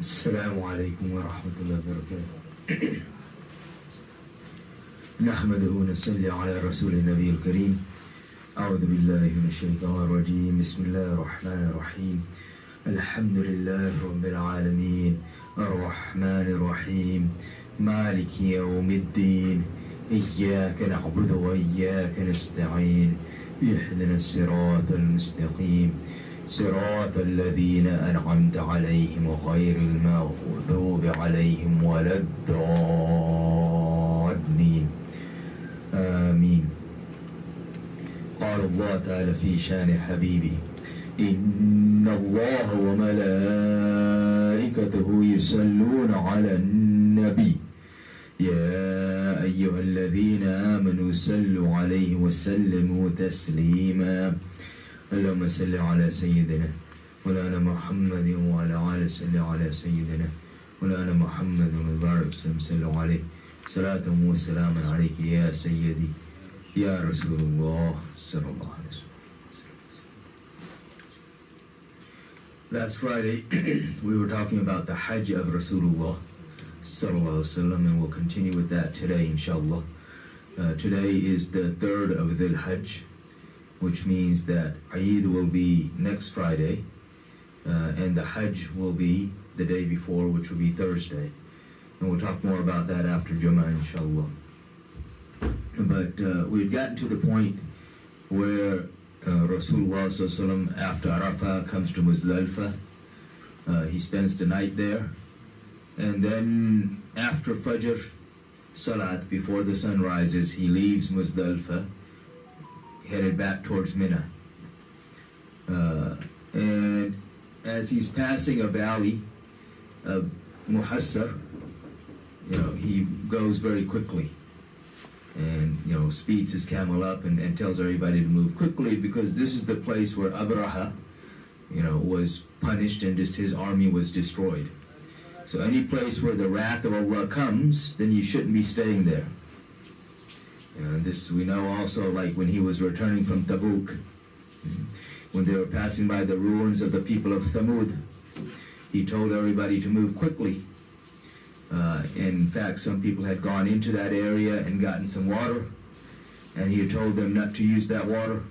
السلام عليكم ورحمة الله وبركاته. نحمده ونصلي على رسول النبي الكريم. أعوذ بالله من الشيطان الرجيم. بسم الله الرحمن الرحيم. الحمد لله رب العالمين الرحمن الرحيم مالك يوم الدين إياك نعبد وإياك نستعين اهدنا الصراط المستقيم صراط الذين أنعمت عليهم غير المغضوب عليهم ولا الضالين آمين. قال الله تعالى في شان حبيبه إن الله وملائكته يصلون على النبي يا أيها الذين آمنوا صلوا عليه وسلموا تسليما. اللهم صل على سيدنا مولانا محمد وعلى آله صل على سيدنا مولانا محمد وبارك وسلم عليه صلاة وسلاما عليك يا سيدي يا رسول الله صلى الله عليه وسلم. Last Friday we were talking about the Hajj of Rasoolullah sallallahu alaihi wasallam, and we'll continue with that today inshallah. Today is the third of the Hajj, which means that Eid will be next Friday, and the Hajj will be the day before, which will be Thursday. And we'll talk more about that after Jummah, inshallah. But we've gotten to the point where Rasulullah ﷺ, after Arafah, comes to Muzdalifah. He spends the night there. And then after Fajr Salat, before the sun rises, he leaves Muzdalifah, headed back towards Mina. And as he's passing a valley of Muhassar, he goes very quickly and speeds his camel up and tells everybody to move quickly, because this is the place where Abraha was punished and just his army was destroyed. So any place where the wrath of Allah comes, then you shouldn't be staying there. This we know also, like when he was returning from Tabuk, when they were passing by the ruins of the people of Thamud, he told everybody to move quickly. In fact, some people had gone into that area and gotten some water, and he had told them not to use that water.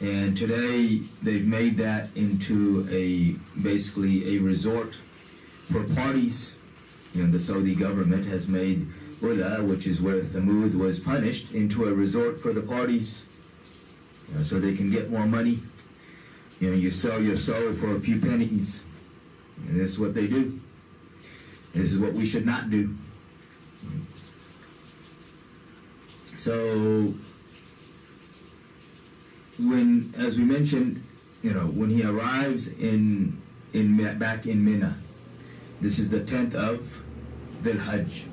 And today they've made that into basically a resort for parties. The Saudi government has made Ula, which is where Thamud was punished, into a resort for the parties, so they can get more money. You sell your soul for a few pennies. And this is what they do. This is what we should not do. So, as we mentioned, when he arrives back in Mina, this is the 10th of Dhul Hajj.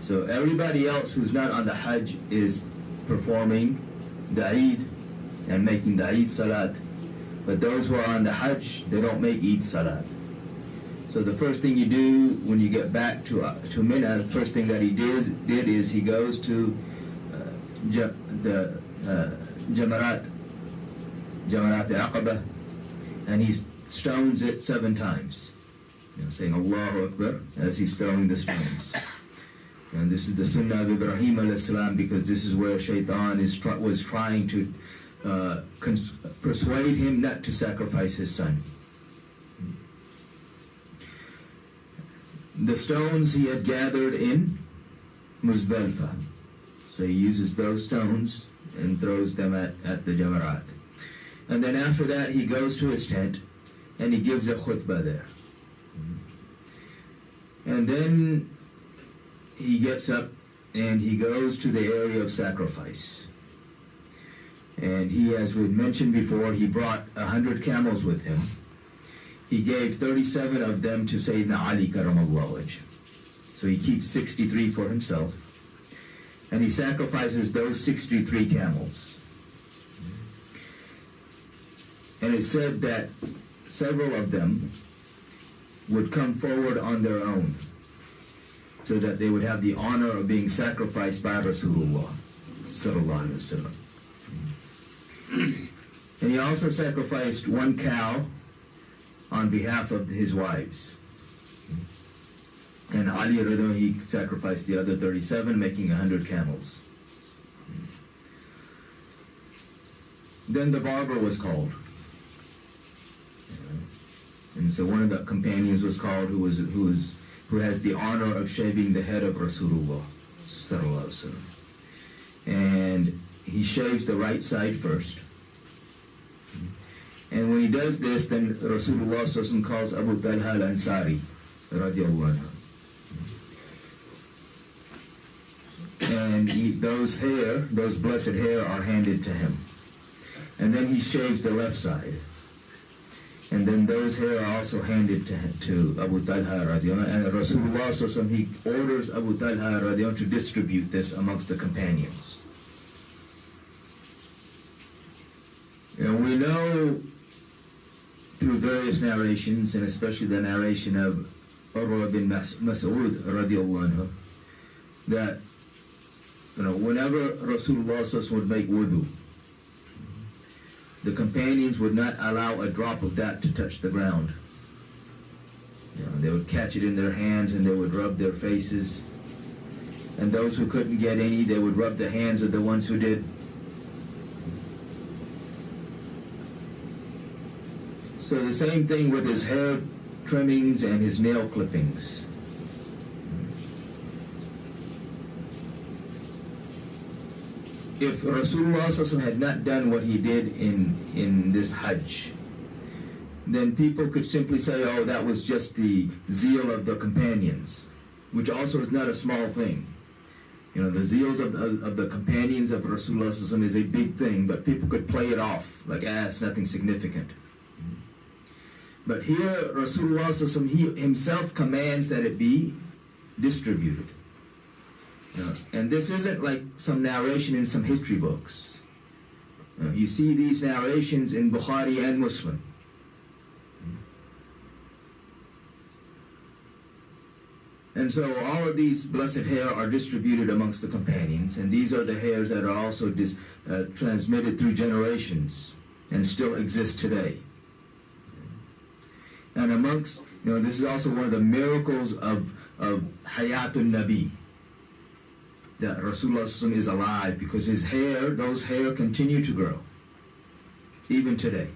So everybody else who's not on the Hajj is performing the Eid and making the Eid Salat. But those who are on the Hajj, they don't make Eid Salat. So the first thing you do when you get back to Mina, the first thing that he did is he goes to the Jamarat al-Aqaba, and he stones it 7 times, saying Allahu Akbar as he's throwing the stones. And this is the Sunnah of Ibrahim alayhi salam, because this is where Shaitan was trying to persuade him not to sacrifice his son. The stones he had gathered in Muzdalifah, so he uses those stones and throws them at the Jamarat. And then after that he goes to his tent and he gives a khutbah there. And then he gets up and he goes to the area of sacrifice. And he, as we mentioned before, he brought 100 camels with him. He gave 37 of them to Sayyidina Ali karamallahu wajh. So he keeps 63 for himself. And he sacrifices those 63 camels. And it said that several of them would come forward on their own, so that they would have the honor of being sacrificed by Rasulullah sallallahu alaihi wasallam. And he also sacrificed one cow on behalf of his wives. And Ali radiallahu anhu, he sacrificed the other 37, making 100 camels. Then the barber was called. And so one of the companions was called who has the honor of shaving the head of Rasulullah sallallahu alaihi wasallam. And he shaves the right side first. And when he does this, then Rasulullah sallallahu alaihi wasallam calls Abu Talha al-Ansari radiallahu anhu. And those blessed hair are handed to him. And then he shaves the left side. And then those hair are also handed to Abu Talha radiallahu anhu. And Rasulullah sallallahu alaihi wasallam, he orders Abu Talha radiallahu anhu to distribute this amongst the companions. And we know through various narrations, and especially the narration of Urwa bin Mas'ud radiallahu anhu, that whenever Rasulullah sallallahu alaihi wasallam would make wudu, the companions would not allow a drop of that to touch the ground. They would catch it in their hands and they would rub their faces. And those who couldn't get any, they would rub the hands of the ones who did. So the same thing with his hair trimmings and his nail clippings. If Rasulullah had not done what he did in this Hajj, then people could simply say, oh, that was just the zeal of the companions, which also is not a small thing. The zeals of the companions of Rasulullah is a big thing, but people could play it off like, it's nothing significant. But here, Rasulullah, he himself commands that it be distributed. And this isn't like some narration in some history books. You see these narrations in Bukhari and Muslim. And so all of these blessed hair are distributed amongst the companions, and these are the hairs that are also transmitted through generations and still exist today. And amongst, this is also one of the miracles of Hayatun Nabi, that Rasulullah is alive, because those hair continue to grow, even today.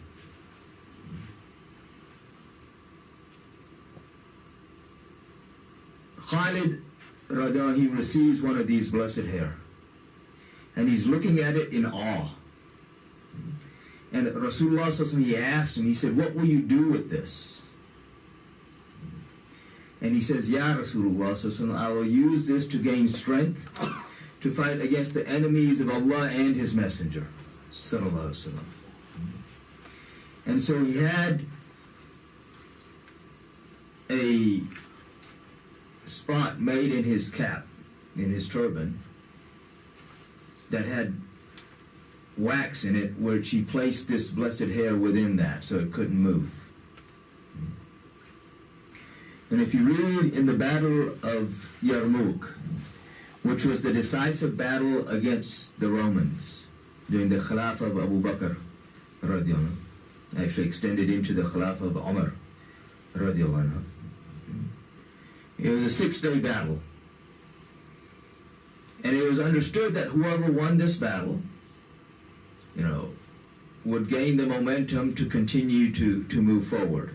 Khalid, he receives one of these blessed hair, and he's looking at it in awe. And Rasulullah, he asked him, he said, what will you do with this? And he says, Ya Rasulullah, I will use this to gain strength to fight against the enemies of Allah and His Messenger. And so he had a spot made in his cap, in his turban, that had wax in it, which he placed this blessed hair within that so it couldn't move. And if you read in the Battle of Yarmouk, which was the decisive battle against the Romans during the Khilafah of Abu Bakr radiallahu anhu, actually extended into the Khilafah of Umar radiallahu anhu. It was a 6-day battle. And it was understood that whoever won this battle, would gain the momentum to continue to move forward.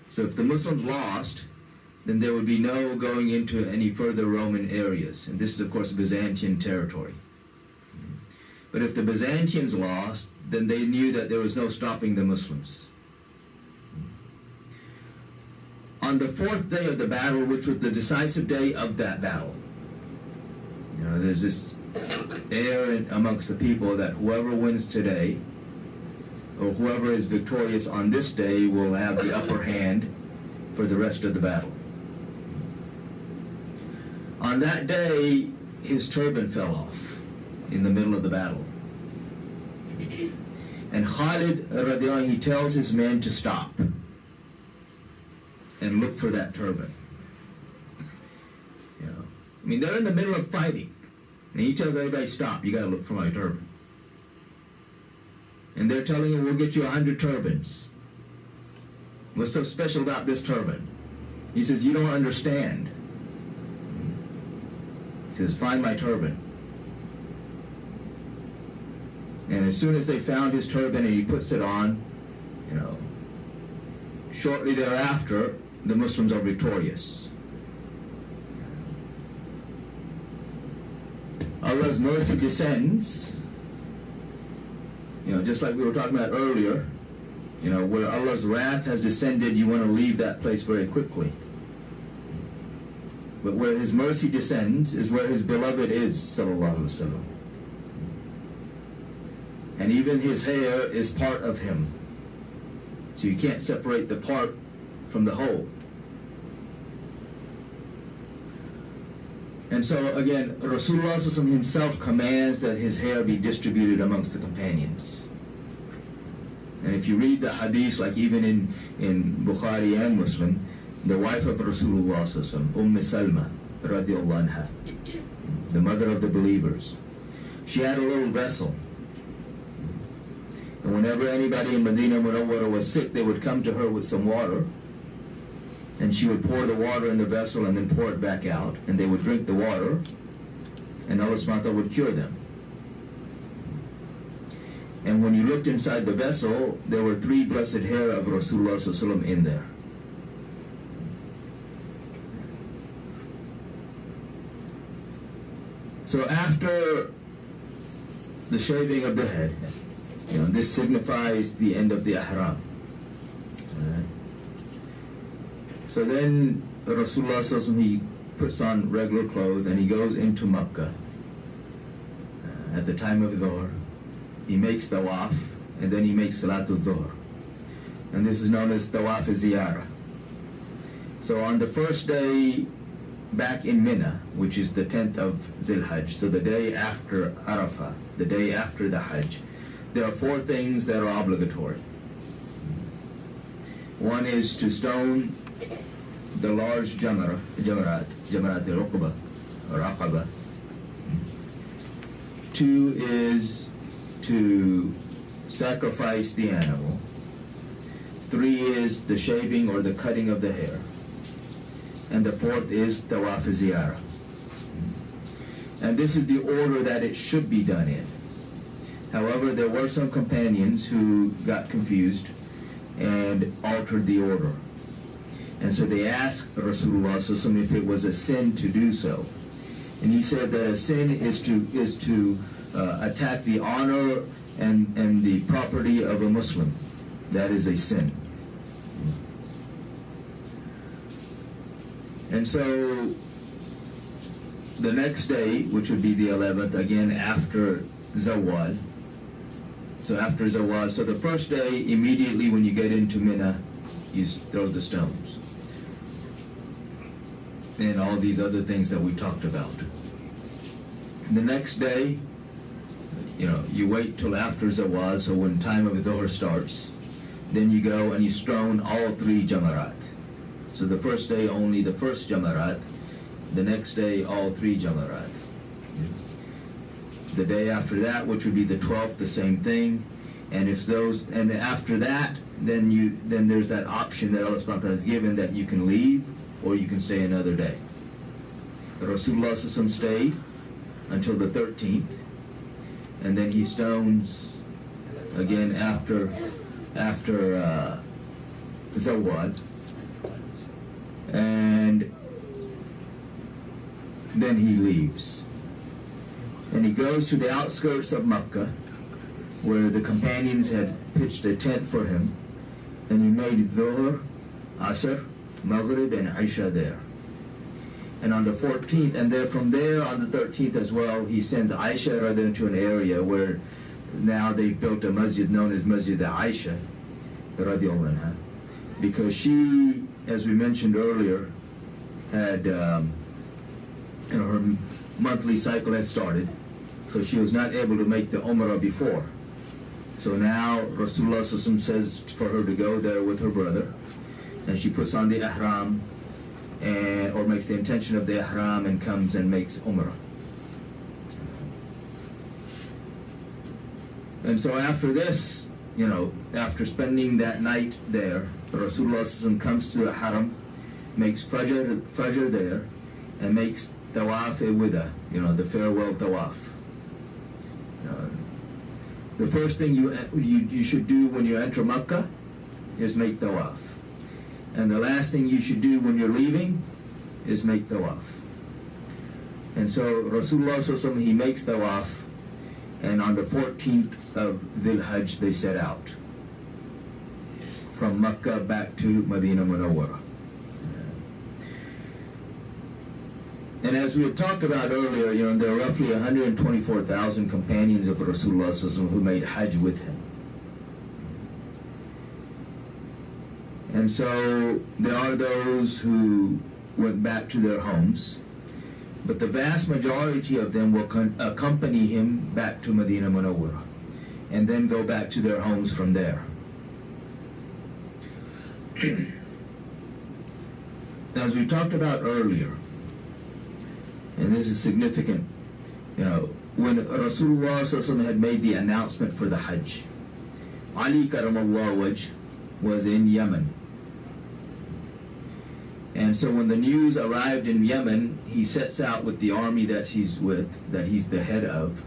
So if the Muslims lost, then there would be no going into any further Roman areas. And this is, of course, Byzantine territory. But if the Byzantines lost, then they knew that there was no stopping the Muslims. On the 4th day of the battle, which was the decisive day of that battle, there's this air amongst the people that whoever wins today, or whoever is victorious on this day, will have the upper hand for the rest of the battle. On that day, his turban fell off in the middle of the battle. And Khalid radiallahu anhu, he tells his men to stop and look for that turban. They're in the middle of fighting, and he tells everybody, stop, you got to look for my turban. And they're telling him, we'll get you 100 turbans. What's so special about this turban? He says, you don't understand. He says, find my turban. And as soon as they found his turban and he puts it on, shortly thereafter, the Muslims are victorious. Allah's mercy descends, just like we were talking about earlier, where Allah's wrath has descended, you want to leave that place very quickly. But where His mercy descends is where His beloved is, sallallahu alaihi wasallam. And even His hair is part of Him. So you can't separate the part from the whole. And so again, Rasulullah himself commands that his hair be distributed amongst the companions. And if you read the hadith, like even in Bukhari and Muslim, the wife of Rasulullah Salma, radiallahu anha, the mother of the believers, she had a little vessel. And whenever anybody in Medina Munawwara was sick, they would come to her with some water, and she would pour the water in the vessel and then pour it back out, and they would drink the water, and Allah subhanahu wa ta'ala would cure them. And when you looked inside the vessel, there were 3 blessed hair of Rasulullah in there. So after the shaving of the head, this signifies the end of the ihram. Right. So then Rasulullah he puts on regular clothes and he goes into Makkah at the time of Dhuhr. He makes tawaf and then he makes Salatul Dhuhr. And this is known as Tawaf Ziyarah. So on the first day back in Mina, which is the 10th of Zil Hajj, so the day after Arafah, the day after the Hajj, there are 4 things that are obligatory. One is to stone the large jamarat al-Uqba or Aqaba. 2 is to sacrifice the animal. 3 is the shaving or the cutting of the hair. And the 4th is Tawaf Ziyarah. And this is the order that it should be done in. However, there were some companions who got confused and altered the order. And so they asked Rasulullah if it was a sin to do so. And he said that a sin is to attack the honor and the property of a Muslim. That is a sin. And so the next day, which would be the 11th, again after Zawwal. So after Zawwal, so the first day, immediately when you get into Mina, you throw the stones. And all these other things that we talked about. The next day, you wait till after Zawwal, so when time of Dhuhr starts, then you go and you stone all 3 jamarat. So the first day only the first jamarat, the next day all 3 jamarat. The day after that, which would be the 12th, the same thing. And after that, then there's that option that Allah subhanahu wa ta'ala has given that you can leave or you can stay another day. Rasulullah stayed until the 13th, and then he stones again after Zawwal, and then he leaves. And he goes to the outskirts of Makkah, where the companions had pitched a tent for him, and he made Dhuhr, Asr, Maghrib, and Isha there. And on the 14th, and then from there on the 13th as well, he sends Aisha rather into an area where now they've built a masjid known as Masjid Aisha, radiallahu anha, because she, as we mentioned earlier, had her monthly cycle had started, so she was not able to make the Umrah before. So now Rasulullah says for her to go there with her brother, and she puts on the ihram, or makes the intention of the ihram and comes and makes Umrah. And so after this, after spending that night there, Rasulullah comes to the Haram, makes Fajr there, and makes Tawaf Wida, the farewell Tawaf. The first thing you should do when you enter Makkah is make Tawaf. And the last thing you should do when you're leaving is make Tawaf. And so Rasulullah, he makes Tawaf, and on the 14th of Dhul Hajj they set out from Makkah back to Medina Munawwara. And as we had talked about earlier, there are roughly 124,000 companions of Rasulullah who made Hajj with him. And so there are those who went back to their homes, but the vast majority of them will accompany him back to Medina Munawwara and then go back to their homes from there. As we talked about earlier, and this is significant, when Rasulullah had made the announcement for the Hajj, Ali Karamallahu Wajh was in Yemen. And so when the news arrived in Yemen, he sets out with the army that he's the head of,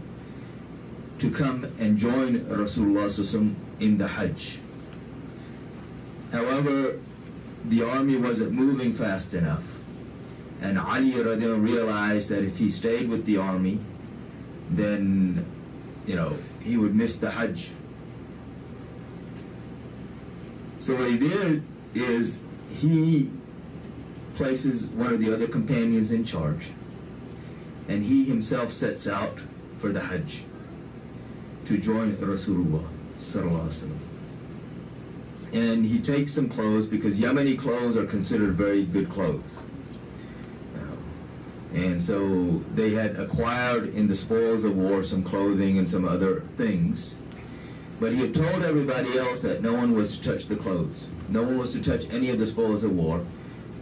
to come and join Rasulullah in the Hajj. However, the army wasn't moving fast enough. And Ali realized that if he stayed with the army, then, he would miss the Hajj. So what he did is he places one of the other companions in charge, and he himself sets out for the Hajj to join Rasulullah sallallahu alaihi wasallam. And he takes some clothes, because Yemeni clothes are considered very good clothes. And so they had acquired in the spoils of war some clothing and some other things. But he had told everybody else that no one was to touch the clothes. No one was to touch any of the spoils of war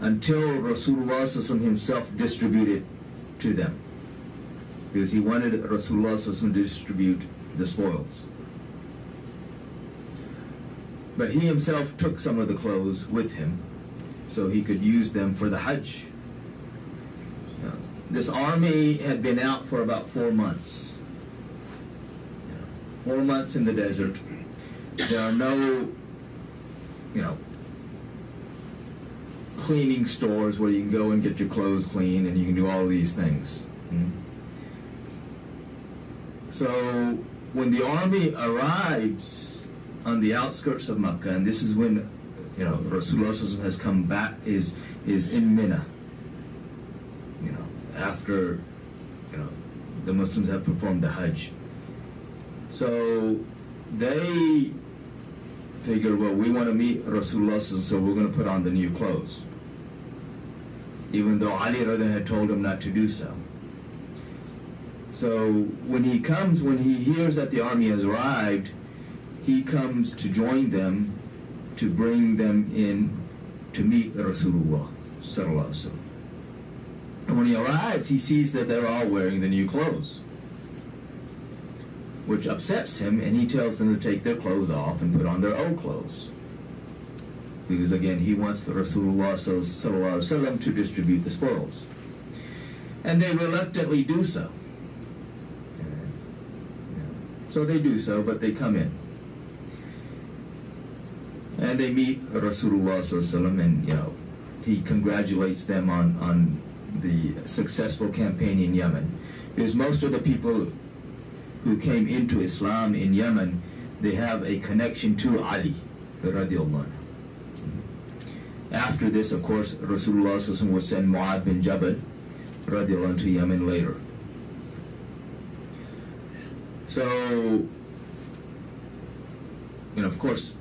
until Rasulullah himself distributed to them. Because he wanted Rasulullah to distribute the spoils. But he himself took some of the clothes with him so he could use them for the Hajj. This army had been out for about 4 months. 4 months in the desert. There are no, cleaning stores where you can go and get your clothes clean and you can do all these things. So when the army arrives on the outskirts of Makkah, and this is when Rasulullah has come back, is in Mina. After the Muslims have performed the Hajj. So they figure, well, we want to meet Rasulullah, so we're going to put on the new clothes, even though Ali had told him not to do so. So when he hears that the army has arrived, he comes to join them, to bring them in to meet Rasulullah sallallahu alaihi wasallam. And when he arrives, he sees that they're all wearing the new clothes, which upsets him, and he tells them to take their clothes off and put on their old clothes. Because again, he wants the Rasulullah sallallahu alaihi wasallam to distribute the spoils. And they reluctantly do so. So they do so, but they come in. And they meet Rasulullah sallallahu alaihi wasallam, and he congratulates them on the successful campaign in Yemen. Because most of the people who came into Islam in Yemen, they have a connection to Ali radiallahu anhu. After this, of course, Rasulullah will send Mu'adh bin Jabal radiallahu anhu to Yemen later. So, of course,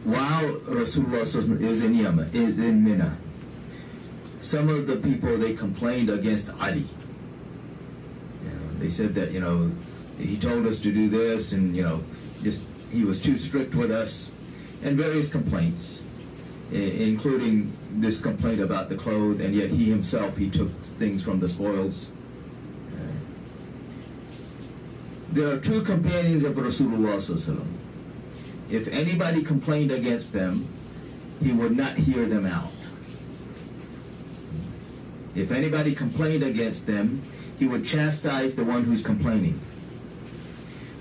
while Rasulullah is in Yemen, is in Mina, some of the people, they complained against Ali. They said that, he told us to do this, and, he was too strict with us, and various complaints, including this complaint about the clothes, and yet he himself, he took things from the spoils. there are two companions of Rasulullah sallallahu alaihi wasallam. If anybody complained against them, he would not hear them out. If anybody complained against them, he would chastise the one who's complaining.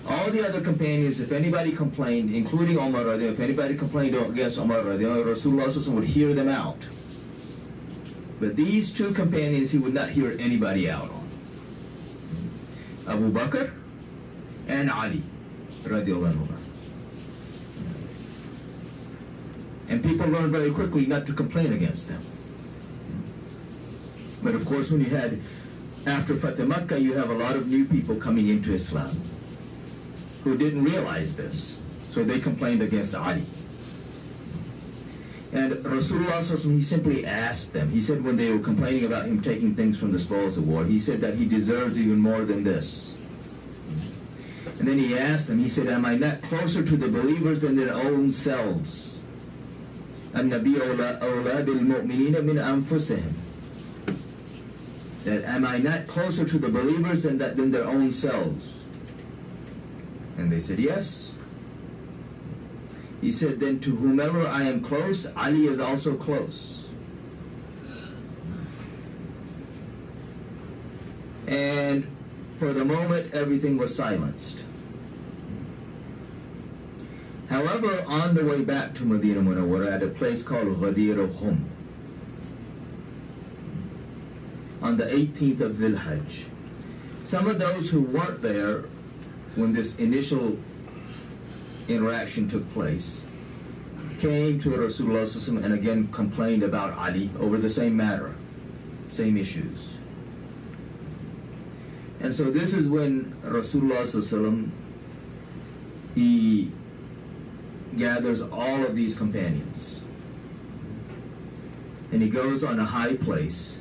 All the other companions, if anybody complained, including Umar, if anybody complained against Umar, Rasulullah would hear them out. But these two companions, he would not hear anybody out on. Abu Bakr and Ali, radiallahu anhu. And people learned very quickly not to complain against them. But of course, when you had, after Fatah Makkah, you have a lot of new people coming into Islam who didn't realize this. So they complained against Ali. And Rasulullah, he simply asked them. He said when they were complaining about him taking things from the spoils of war, he said that he deserves even more than this. And then he asked them, he said, am I not closer to the believers than their own selves? النبي أولى بالمؤمنين من أنفسهم. That am I not closer to the believers than their own selves? And they said, yes. He said, then to whomever I am close, Ali is also close. And for the moment, everything was silenced. However, on the way back to Medina Munawwara, at a place called Ghadir al-Khum, on the 18th of Dhul Hajj, some of those who weren't there when this initial interaction took place came to Rasulullah and again complained about Ali over the same matter, same issues. And so this is when Rasulullah he gathers all of these companions and he goes on a high place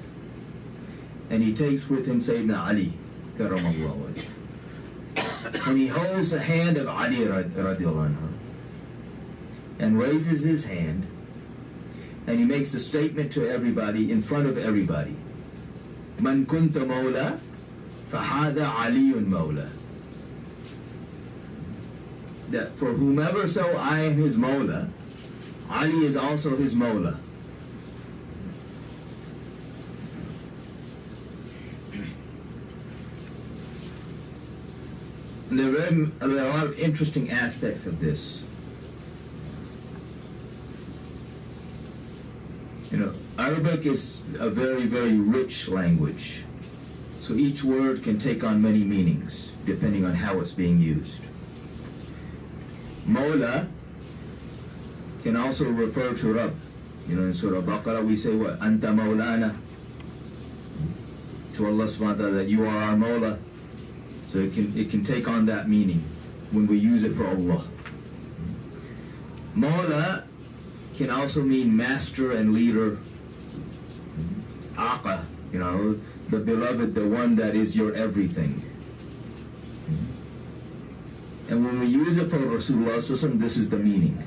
and he takes with him Sayyidina Ali karamallahu wajh. And he holds the hand of Ali radiallahu anhu and raises his hand and he makes a statement to everybody in front of everybody. Man kunta mawla fahada aliyun mawla. That for whomever so I am his mawla, Ali is also his mawla. There are a lot of interesting aspects of this. You know, Arabic is a very, very rich language. So each word can take on many meanings, depending on how it's being used. Mawla can also refer to Rabb. You know, in Surah Baqarah we say what? Anta Mawlana. To Allah subhanahu wa ta'ala, that you are our Mawla. So it can take on that meaning when we use it for Allah. Mawla can also mean master and leader. Aqa, you know, the beloved, the one that is your everything. And when we use it for Rasulullah, this is the meaning.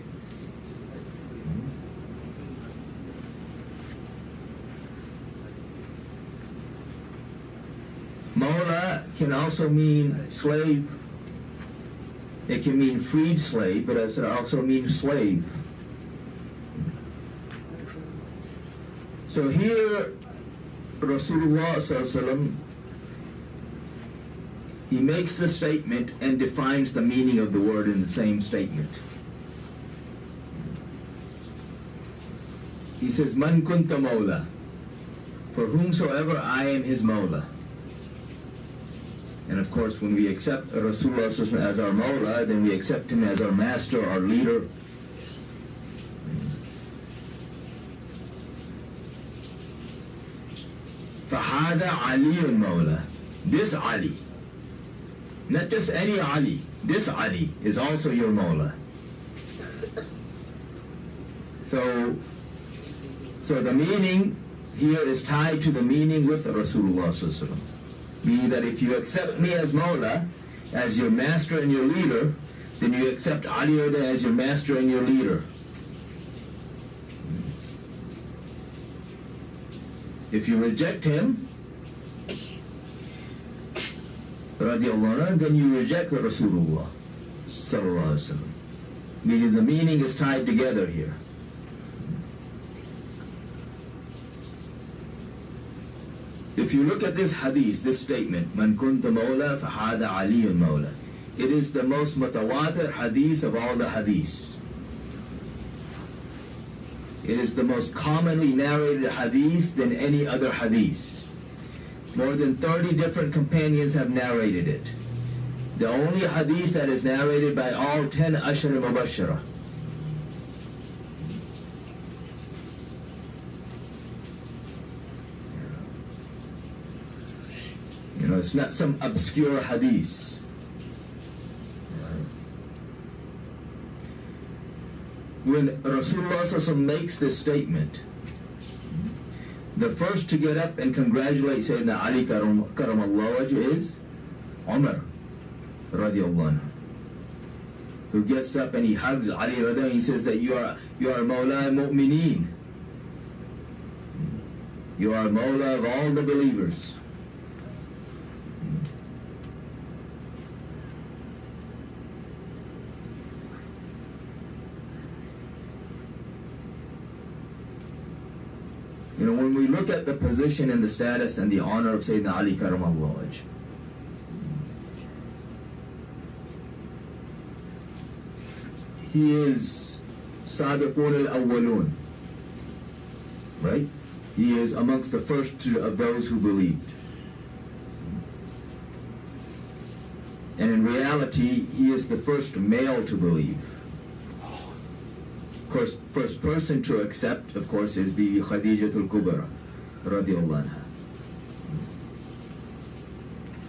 Mawla can also mean slave. It can mean freed slave, but it also means slave. So here, Rasulullah he makes the statement and defines the meaning of the word in the same statement. He says, Man kunta mawla, for whomsoever I am his mawla. And of course, when we accept Rasulullah as our mawla, then we accept him as our master, our leader. فَهَذَا عَلِيٌّ mawla. This Ali, not just any Ali, this Ali is also your mawla. So the meaning here is tied to the meaning with Rasulullah, meaning that if you accept me as mawla, as your master and your leader, then you accept Ali as your master and your leader. If you reject him, radiallahu anhu, then you reject the Rasulullah sallallahu alaihi wasallam. Meaning the meaning is tied together here. If you look at this hadith, this statement, Man kunta mawla fahada aliyun mawla, it is the most mutawatir hadith of all the hadiths. It is the most commonly narrated hadith than any other hadith. More than 30 different companions have narrated it. The only hadith that is narrated by all 10 Ashra Mubashara. You know, it's not some obscure hadith. When Rasulullah SAW makes this statement, the first to get up and congratulate Sayyidina Ali Karamallahu Wajh is Umar radiallahu anhu, who gets up and he hugs Ali radiallahu anhu. He says that you are Mawla Mu'mineen. You are Mawla of all the believers. You know, when we look at the position and the status and the honor of Sayyidina Ali Karamallahu Wajh, he is Sabiqun al-Awwalun, right? He is amongst the first of those who believed. And in reality, he is the first male to believe. Of course, first person to accept, of course, is the Khadijatul Kubra radiallahu anha.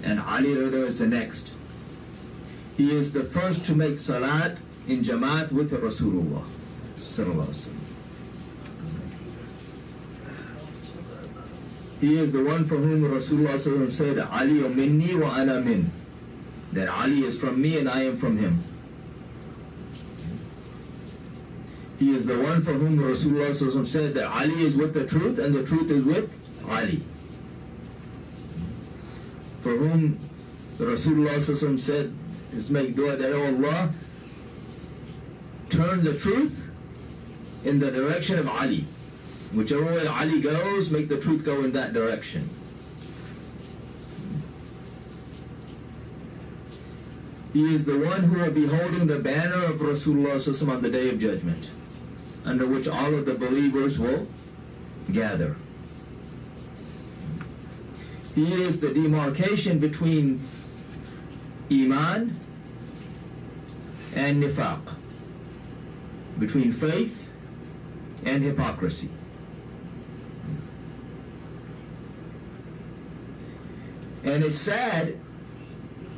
And Ali radiallahu is the next. He is the first to make salat in Jamaat with Rasulullah sallallahu alaihi wasallam. He is the one for whom Rasulullah sallallahu alaihi wasallam said, Ali minni wa ana min. That Ali is from me and I am from him. He is the one for whom Rasulullah sallallahu alaihi wasallam said that Ali is with the truth and the truth is with Ali. For whom Rasulullah sallallahu alaihi wasallam said, just make dua that, oh Allah, turn the truth in the direction of Ali. Whichever way Ali goes, make the truth go in that direction. He is the one who will be holding the banner of Rasulullah sallallahu alaihi wasallam on the Day of Judgment, under which all of the believers will gather. He is the demarcation between Iman and Nifaq, between faith and hypocrisy. And it's sad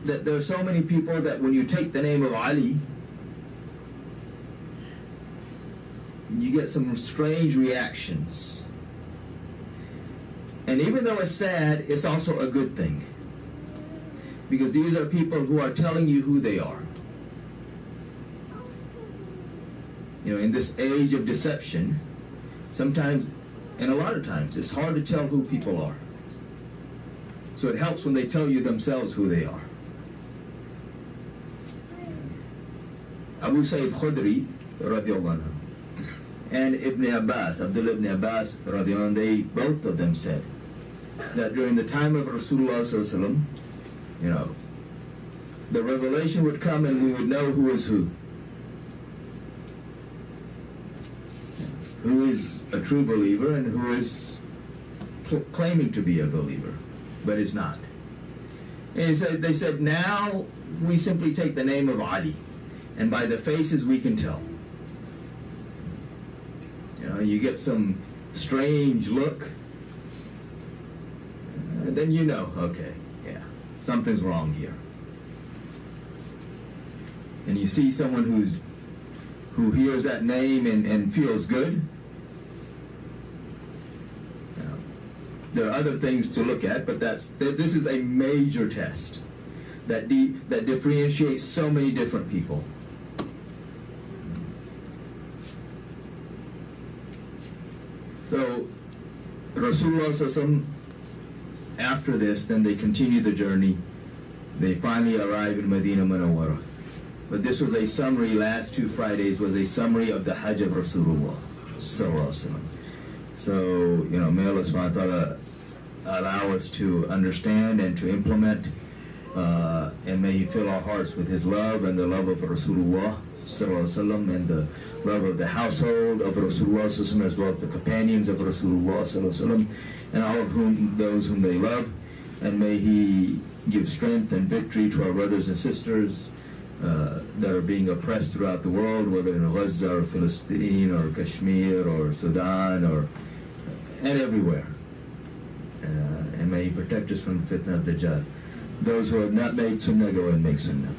that there are so many people that when you take the name of Ali, you get some strange reactions. And even though it's sad, it's also a good thing. Because these are people who are telling you who they are. You know, in this age of deception, sometimes, and a lot of times, it's hard to tell who people are. So it helps when they tell you themselves who they are. Abu Sayyid Khudri, radiallahu anhu, and Ibn Abbas, Abdullah ibn Abbas, radiallahu anhu, they, both of them said that during the time of Rasulullah sallallahu alaihi wasallam, you know, the revelation would come and we would know who is who. Who is a true believer and who is claiming to be a believer, but is not. And they said, now we simply take the name of Ali, and by the faces we can tell. You know, you get some strange look, and then you know, okay, yeah, something's wrong here. And you see someone who hears that name and feels good. You know, there are other things to look at, but this is a major test that differentiates so many different people. So Rasulullah sallallahu alaihi wasallam, after this, then they continue the journey. They finally arrive in Medina Munawwara. But this was a summary, last 2 Fridays was a summary of the Hajj of Rasulullah sallallahu alaihi wasallam. So, may Allah subhanahu wa ta'ala allow us to understand and to implement, and may He fill our hearts with His love and the love of Rasulullah sallallahu alaihi wasallam, and the love of the household of Rasulullah sallallahu alaihi wasallam, as well as the companions of Rasulullah sallallahu alaihi wasallam, and all of those whom they love. And may He give strength and victory to our brothers and sisters that are being oppressed throughout the world, whether in Gaza or Palestine or Kashmir or Sudan and everywhere. And may He protect us from the fitna of Dajjal. Those who have not made sunnah, go and make sunnah.